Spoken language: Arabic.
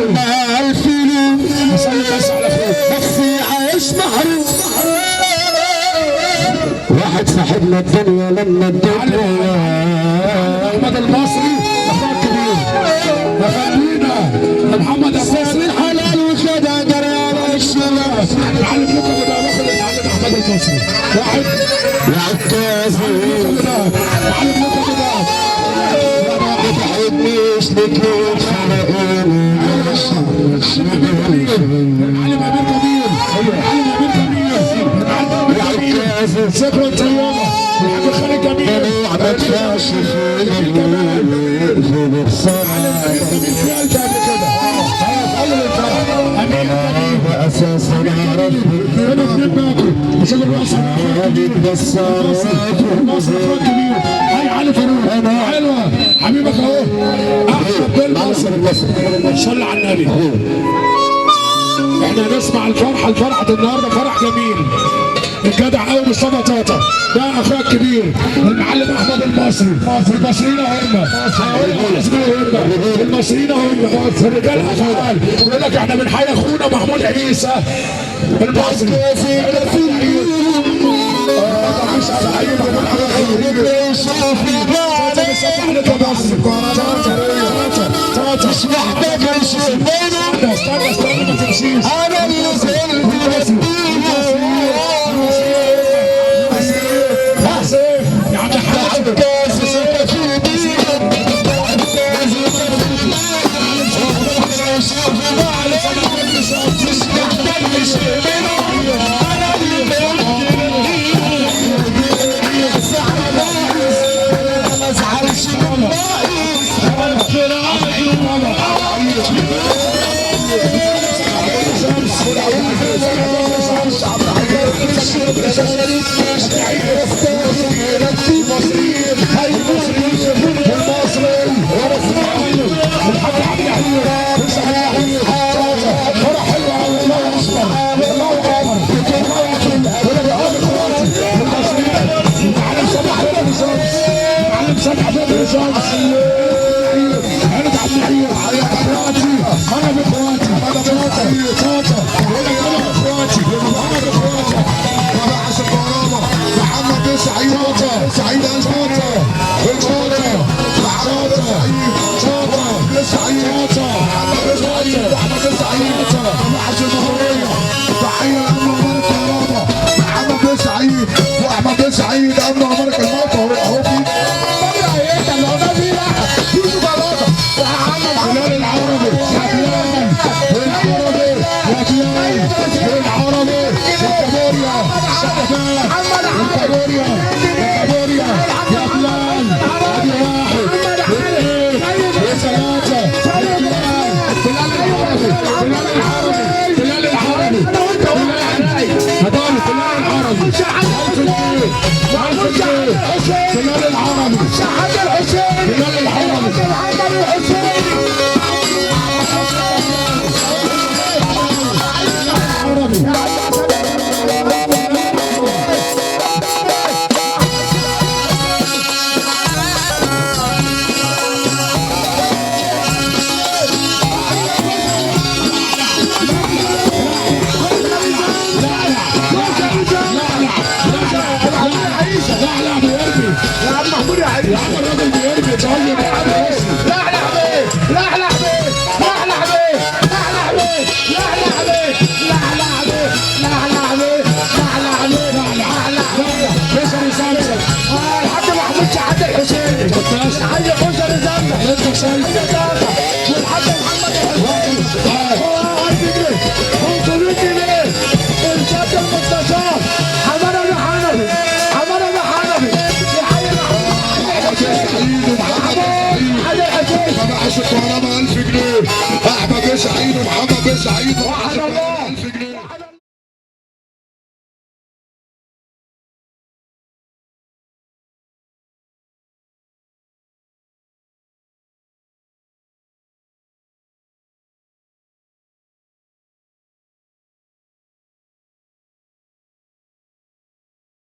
مع الفلوس بس عايش محروم. واحد صاحبنا الدنيا لما الدنيا احمد المصري اخوك كبير يا خلينا محمد المصري الحلال وخدها جرى على الشباب. نعلم لكم ده باخد نعلم احمد المصري واحد يا عكازي نعلم لكم ده ما بتحبنيش لك خلقوني. نعلم امير كبير نعلم امير كبير يا عكازي شكرا طيبه نعلم خالد جميل ما تخافش في اساس حبيبك اهو احمد بالمصر صلى على النبي. احنا نسمع الفرحه النهارده فرح جميل. الجدع قوي مصطفى طاطا ده اخويا الكبير المعلم احمد المصري. المصريين هم المصريين هم رجال افعال. يقول لك احنا بنحيي اخونا محمود عيسى المصري. مش محتاج استنى ما تمشيش. انا اللي زلت يا عم حاج سعيد أمر أمرك الموت أهو في بلال العربي الكهرباء 1000 جنيه. احمد سعيد ومحمد سعيد